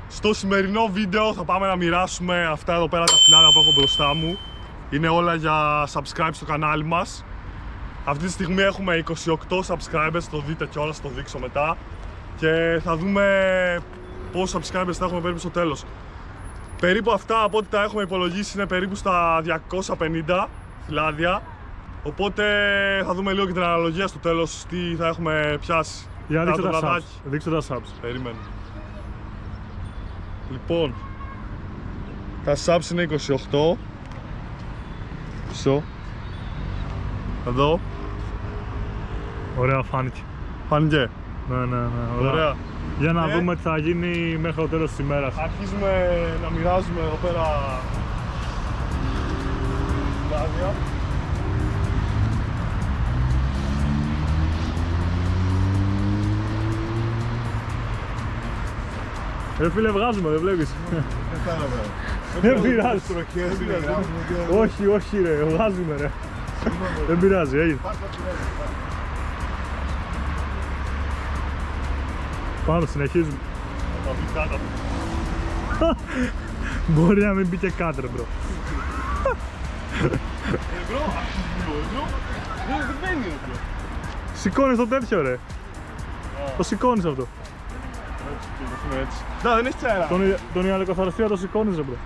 Στο σημερινό βίντεο θα πάμε να μοιράσουμε αυτά εδώ πέρα τα φυλάδια που έχω μπροστά μου. Είναι όλα για subscribe στο κανάλι μας. Αυτή τη στιγμή έχουμε 28 subscribers, το δείτε κιόλας, το δείξω μετά. Και θα δούμε πόσους subscribers θα έχουμε περίπου στο τέλος. Περίπου αυτά από ό,τι τα έχουμε υπολογίσει είναι περίπου στα 250 φυλάδια. Οπότε θα δούμε λίγο και την αναλογία στο τέλος τι θα έχουμε πιάσει. Για δείξτε τα subs. Περίμενε. Λοιπόν, τα subs είναι 28. Μισό. Εδώ. Ωραία, φάνηκε. Φάνηκε. Ναι, ωραία. Για να δούμε τι θα γίνει μέχρι το τέλος της ημέρας. Αρχίζουμε να μοιράζουμε εδώ πέρα φυλάδια. Φίλε, βγάζουμε, δεν βλέπεις. Δεν Δεν πειράζει. Όχι ρε, βγάζουμε ρε. Δεν πειράζει, έγινε. Πάμε, συνεχίζουμε. Μπορεί να μην μπει και κάτω ρε μπρο. Σηκώνεις το τέτοιο ρε. Το σηκώνεις αυτό. Να, δεν έχει τσέρα. Τον ιαλικοθαραστήρα το σηκώνεις ρε μπρο.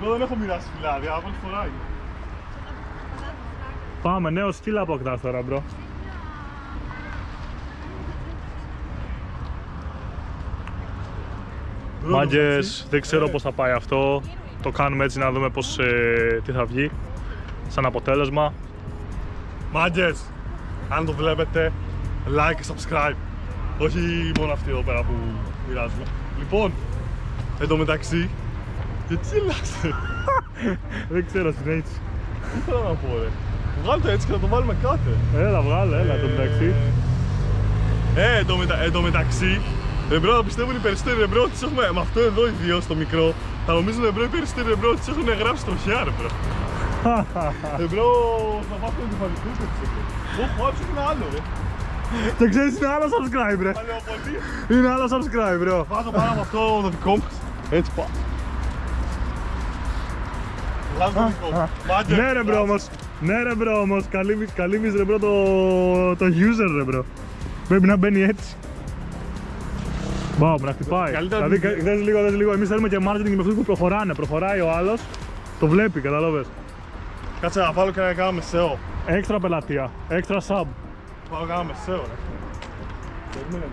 Εδώ δεν έχω μοιράσει φυλάδια, από ό,τι φοράει. Πάμε, νέο σκύλα αποκτάς τώρα μπρο. Μάγκες, δεν ξέρω πώς θα πάει αυτό. Το κάνουμε έτσι να δούμε πώς, τι θα βγει σαν αποτέλεσμα. Μάγκες, αν το βλέπετε, like και subscribe. Όχι μόνο αυτοί εδώ πέρα που μοιράζουμε. Λοιπόν, εν τω μεταξύ, γιατί γελάστε? Δεν ξέρω, συνέχισε. Τι θέλω να πω ρε. Βγάλε το έτσι και να το βάλουμε κάτω. Έλα, βγάλε, έλα το μεταξύ. Εν τω μεταξύ, εμπρό θα πιστεύουν οι περισσότεροι εμπρό ότι έχουμε με αυτό εδώ ιδίως το μικρό. Θα νομίζουν εμπρό οι περισσότεροι εμπρό ότι έχουν γράψει τροχιά ρε μπρο. Εμπρό θα βάζω τον κεφαλικό και όχι, άκουσα ένα άλλο ρε. Και ξέρεις είναι άλλο subscribe ρε. Είναι άλλο subscribe ρε. Βάζω πάνω από αυτό το δικό μας. Έτσι πάω. Βγάζω το δικό μου. Ναι ρε μπρο όμως. Ναι ρε μπρο όμως. Καλύβεις ρε μπρο το user ρε μπρο. Πρέπει να μπαίνει έτσι. Μπαμ, να χτυπάει. Δηλαδή δες λίγο, εμείς θέλουμε και marketing με αυτούς που προχωράνε. Προχωράει ο άλλος, το βλέπει, καταλάβες. Κάτσε να βάλω και να κάνω μεσαίο. Έξτρα πελατεία, έξτρα sub. Βάλω κάνα μεσαίο ρε. Περίμενε.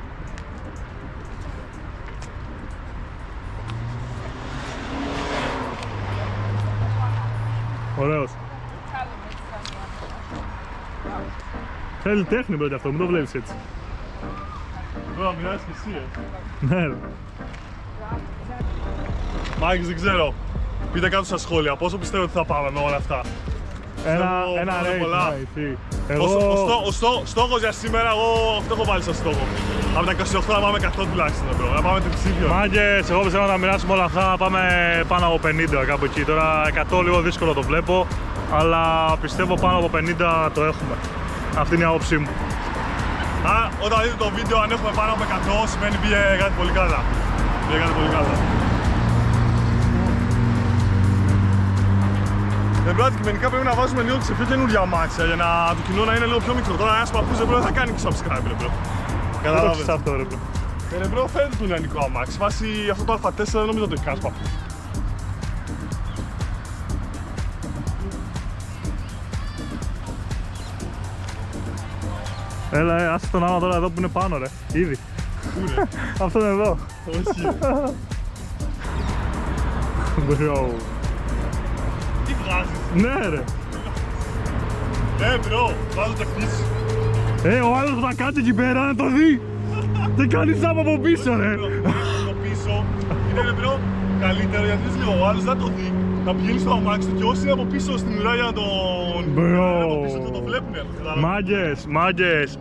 Ωραίος. Θέλει τέχνη πρώτα αυτό, μην το βλέπεις έτσι. Τώρα να μοιράσεις και εσύ Ναι ρε. Μάγκης, δεν ξέρω. Πείτε κάτω στα σχόλια πόσο πιστεύω ότι θα πάμε με όλα αυτά. Ένα rate, Στόχος για σήμερα, εγώ αυτό έχω βάλει στο στόχο. Από τα 28 να πάμε 100 τουλάχιστον ευρώ, να πάμε τριψήφιο. Μάγκες, εγώ πιστεύω να τα μοιράσουμε όλα αυτά, πάμε πάνω από 50 κάπου εκεί. Τώρα 100 λίγο δύσκολο το βλέπω, αλλά πιστεύω πάνω από 50 το έχουμε. Αυτή είναι η άποψή μου. Όταν δείτε το βίντεο, αν έχουμε πάνω από 100, σημαίνει πήγε κάτι πολύ καλά. Πήγε κάτι πολύ καλά. Εμπρό, αντικειμενικά πρέπει να βάζουμε λίγο σε πιο καινούργια αμάξια για να το κοινό να είναι λίγο πιο μικρό. Τώρα ένας παππούς δεν θα κάνει και subscribe, ρε μπρο. Κατάλαβες αυτό ρε μπρο. Ρε μπρο, φαίνεται το νεανικό αμάξι. Βάσει αυτό το Α4 δεν νομίζω ότι το έχει κανένας παππούς. Έλα, άσε τον άλλο τώρα εδώ που είναι πάνω ρε, ήδη. Πού ρε? Αυτόν εδώ. Όχι. Μπρο. Τι βγάζεις? Ναι ρε. Μπρο, βάζω τεχνίσεις. Ο άλλος θα κάτσει εκεί πέρα να το δει. Δεν κάνει σάπ από πίσω ρε. Το πίσω είναι ρε μπρο καλύτερο γιατί δεις λίγο ο άλλος δεν το δει. Να πηγαίνει στο αμάξι του και όσοι είναι από πίσω στην ουρά για να τον... Μπρο. Το βλέπουνε. Μάγκες,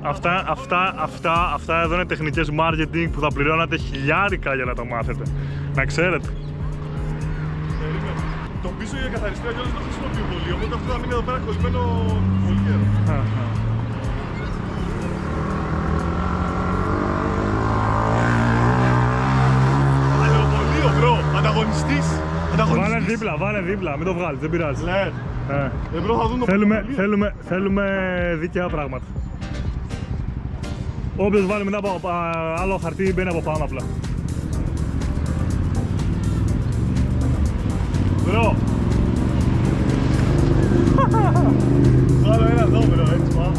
αυτά εδώ είναι τεχνικές marketing που θα πληρώνατε χιλιάρικα για να το μάθετε. Να ξέρετε. Το πίσω για καθαριστήρα κιόλας δεν το χρησιμοποιώ πολύ, οπότε αυτό θα μείνει εδώ πέρα κολλημένο πολύ καιρό. Άλλο πρωταγωνιστής. Βάλε δίπλα, μην το βγάλεις, δεν πειράζει. Λες. Μπρο, θα δουν το Θέλουμε δίκαια πράγματα. Όποιος βάλει μετά από άλλο χαρτί μπαίνει από πάνω απλά. Μπρο. Βάλω ένα εδώ, μπρο, έτσι πάω.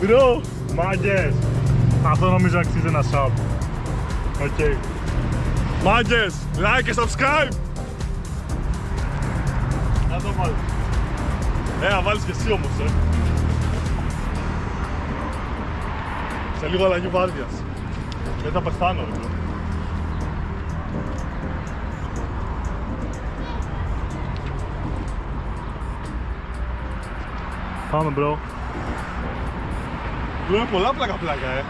Μπρο. Μάγκες. Αυτό νομίζω αξίζει ένα sub. Οκ. Μάγκες, like και subscribe. Να το βάλω. Να βάλεις και εσύ όμως, Σε λίγο αλλαγή βάρδιας. Δεν θα πεθάνω, ρε μπρο. Πάμε μπρο. Μπρο, είναι πολλά πλάκα,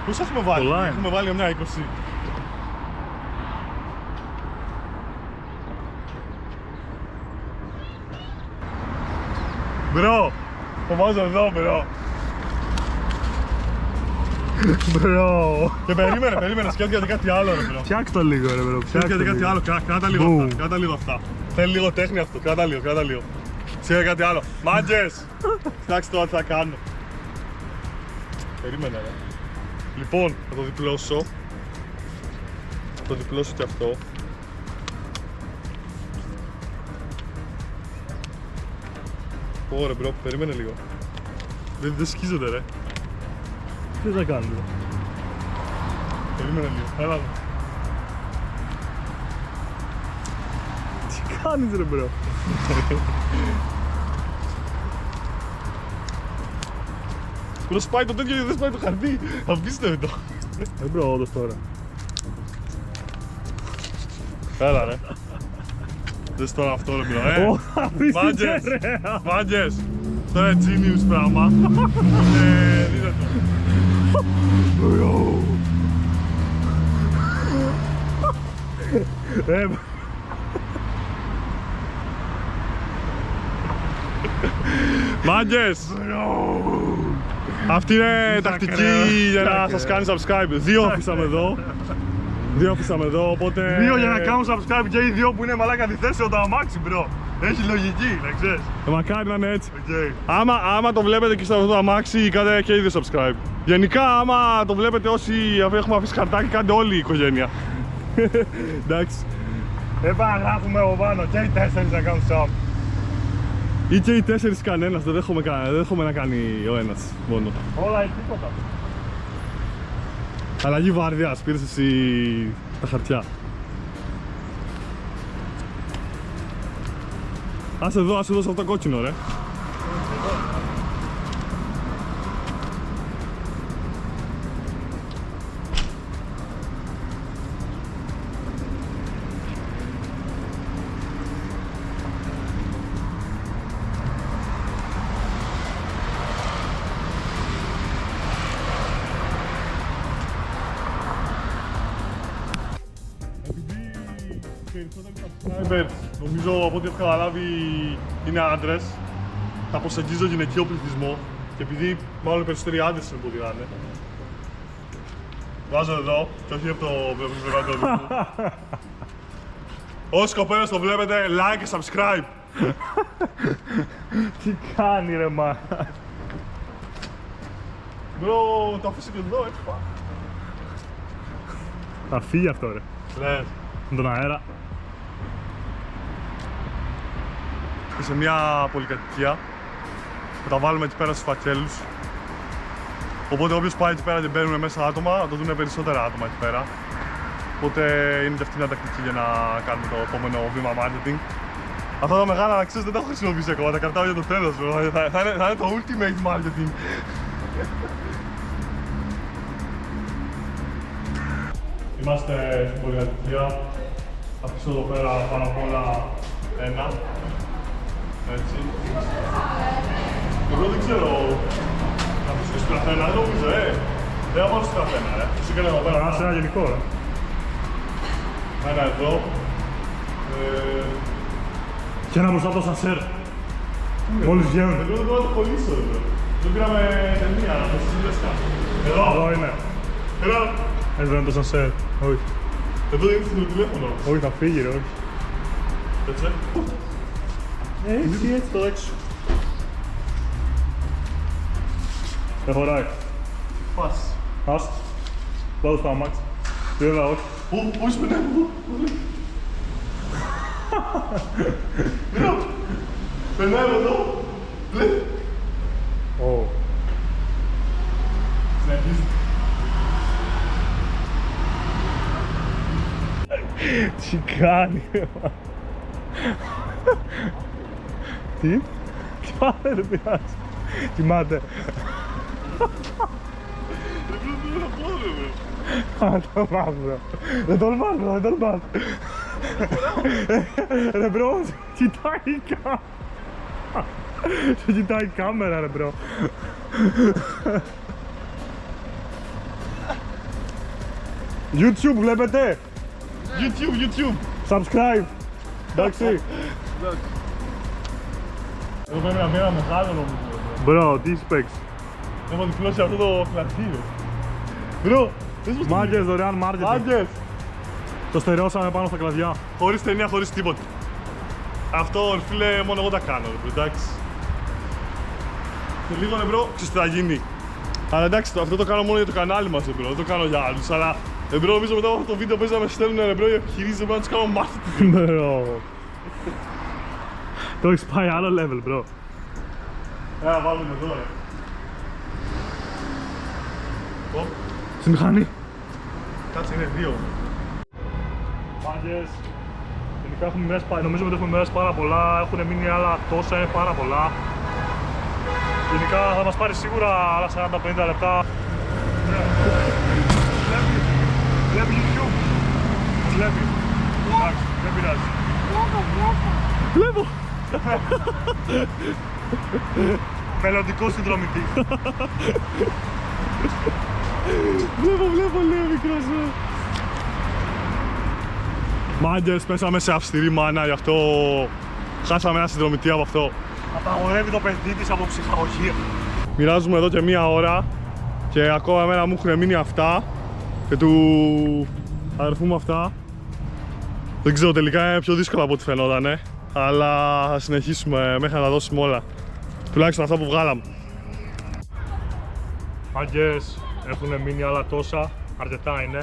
Πόσα έχουμε βάλει? Πολλά, Έχουμε βάλει μια 20. Μπρο, το βάζω εδώ, μπρο. Μπρο. Και περίμενε, σκέφτεται κάτι άλλο, ρε μπρο. Φτιάξ' το λίγο, ρε μπρο. Σκέφτεται κάτι άλλο, κράτα λίγο αυτά. Θέλει λίγο τέχνη αυτό, κράτα λίγο. Σκέφτεται κάτι άλλο. Μάγκες! Κοιτάξτε τώρα τι θα κάνω. Περίμενε, ρε. Λοιπόν, θα το διπλώσω. Θα το διπλώσω και αυτό. Ωραία, μπρο, περίμενε λίγο. Δεν σκίζεται, ρε. Τι θα κάνουμε. Περίμενε λίγο, έλα εδώ. Τι κάνεις ρε μπρο. Μπρο, σπάει το τέτοιο και δεν σπάει το χαρτί. Απίστευτο. Μπρο, όντως τώρα. Έλα, ρε. Δες τώρα αυτό, ρε μπρο, Μάγκες! Αυτό είναι genius πράγμα. Δείτε το. Μπρο. Μάγκες! Αυτή είναι τακτική για να σας κάνει subscribe. Δύο αφήσαμε εδώ, οπότε... Δύο για να κάνουν subscribe και οι δύο που είναι μαλάκα αντιθέσεω το αμάξι, μπρο. Έχει λογική, να ξέρεις. Μακάρι να είναι έτσι. Okay. Άμα το βλέπετε και στο αμάξι, κάντε και οι δύο subscribe. Γενικά, άμα το βλέπετε όσοι έχουμε αφήσει χαρτάκι, κάντε όλη η οικογένεια. Εντάξει. Δεν πάμε να γράφουμε από πάνω και οι 4 να κάνουν sub. Ή και οι 4 κανένας, δεν δέχομαι να κάνει ο ένας μόνο. Όλα ή τίποτα. Αλλαγή βάρδιας, πήρες εσύ τα χαρτιά. Άσε εδώ σε αυτό το κόκκινο, ρε. Νομίζω από ό,τι έχω καταλάβει είναι άντρες. Θα προσεγγίζω γυναικείο πληθυσμό και επειδή μάλλον οι περισσότεροι άντρες είναι που οδηγάνε. Βάζω εδώ και όχι από το πλευρό του. Όσοι κοπέλες το βλέπετε, like και subscribe. Τι κάνει ρε μα. Μπρο, το αφήσω και εδώ, έτσι πάει. Θα φύγει αυτό ρε. Λες. Με τον αέρα. Σε μια πολυκατοικία θα τα βάλουμε εκεί πέρα στους φακέλους. Οπότε όποιος πάει εκεί πέρα και μπαίνουν μέσα άτομα, θα το δουν περισσότερα άτομα εκεί πέρα. Οπότε είναι και αυτή μια τακτική για να κάνουμε το επόμενο βήμα marketing. Αυτά τα μεγάλα, να ξέρεις, δεν τα έχω χρησιμοποιήσει ακόμα, τα κρατάω για το τέλος. Θα είναι το ultimate marketing. Είμαστε στην πολυκατοικία. Θα αφήσω εδώ πέρα πάνω απ' όλα ένα. Έτσι. Εγώ δεν ξέρω. Να αφήσω και στον καθένα, δεν νομίζω, δεν θα πάω στον καθένα, Σου έκανε εδώ πέρα. Άσε ένα γενικό, ρε. Ένα εδώ. Και ένα μπροστά το σανσέρ. Μόλις βγαίνουν. Εγώ δεν μπορώ να το κολλήσω εδώ. Δεν πήραμε ταινία, να το συζητήσουμε. Εδώ είναι. Έλα. Εδώ είναι το σανσέρ. Όχι. Εδώ είναι το τηλέφωνο. Όχι, θα φύγει ρε, όχι. Έτσι. Έτσι το έξω. Δεν χωράει. Πας. Ας. Πάω στο αμάξι. Βέβαια, όχι. Όχι, περνάει από εδώ. Μira, περνάει από εδώ. Βλέπει. Ω. Συνεχίζει. Τι κάνει, ρε. Τι? Κοιμάται, δεν πειράζει. Κοιμάται. Δεν τολμάς, μπρο. Δεν τολμάς, μπρο, δεν τολμάς. Ρε, μπρο, κοιτάει η κάμερα. Σε κοιτάει η κάμερα, ρε, μπρο. YouTube βλέπετε. YouTube. Subscribe. Εντάξει. Εδώ πρέπει να μπει ένα μεγάλο νομίζω. Μπρο, τι σπέξ. Έχω διπλώσει αυτό το φλαρτήριο. Μπρο, δες πως το Μάγκες, δωρεάν marketing. Μάγκες. Το στερεώσαμε πάνω στα κλαδιά. Χωρίς ταινία, χωρίς τίποτα. Αυτό, φίλε, μόνο εγώ τα κάνω, ρε, εντάξει. Σε λίγο, μπρο, ξέρεις τι θα γίνει. Αλλά εντάξει, αυτό το κάνω μόνο για το κανάλι μας, μπρο, δεν το κάνω για άλλους. Αλλά, μπρο, νομίζω μετά από αυτό το βίντεο παίζει να με στέλνουν, μπρο, οι επιχειρήσεις, μπρο, να τους κάνω marketing. Μπρο. Το έχεις πάει άλλο level, μπρο. Έλα, βάλουμε εδώ, ρε. Στη μηχανή. Κάτσε, είναι δύο. Μάγκες. Τελικά έχουμε μοιράσει, νομίζω ότι έχουμε μοιράσει πάρα πολλά. Έχουν μείνει άλλα τόσα, είναι πάρα πολλά. Γενικά θα μας πάρει σίγουρα άλλα 40-50 λεπτά. Βλέπει YouTube. Βλέπει. Εντάξει, δεν πειράζει. Βλέπω. Μελλοντικός συνδρομητής. Βλέπω, λέει ο μικρός μου. Μάγκες, πέσαμε σε αυστηρή μάνα, γι' αυτό χάσαμε ένα συνδρομητή από αυτό. Απαγορεύει το παιδί της από ψυχαγωγία. Μοιράζουμε εδώ και μία ώρα και ακόμα εμένα μου έχουν μείνει αυτά και του αδερφού μου αυτά. Δεν ξέρω, τελικά είναι πιο δύσκολο από ό,τι φαινότανε, αλλά θα συνεχίσουμε μέχρι να τα δώσουμε όλα. Τουλάχιστον αυτά που βγάλαμε. Μάγκες, έχουν μείνει άλλα τόσα, αρκετά είναι.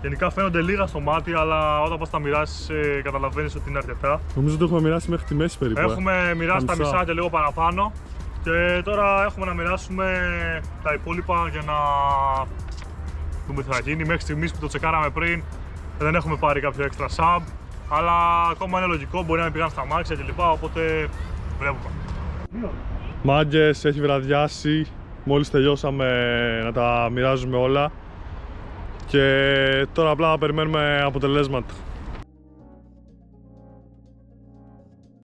Γενικά φαίνονται λίγα στο μάτι, αλλά όταν πας τα μοιράσεις καταλαβαίνεις ότι είναι αρκετά. Νομίζω ότι έχουμε μοιράσει μέχρι τη μέση περίπου. Έχουμε μοιράσει τα μισά και λίγο παραπάνω. Και τώρα έχουμε να μοιράσουμε τα υπόλοιπα για να δούμε τι θα γίνει. Μέχρι στιγμής που το τσεκάραμε πριν δεν έχουμε πάρει κάποιο extra sub. Αλλά ακόμα είναι λογικό, μπορεί να μην πήγαν στα μάξια κλπ. Οπότε βλέπουμε. Μάγκες, έχει βραδιάσει. Μόλις τελειώσαμε να τα μοιράζουμε όλα. Και τώρα απλά περιμένουμε αποτελέσματα.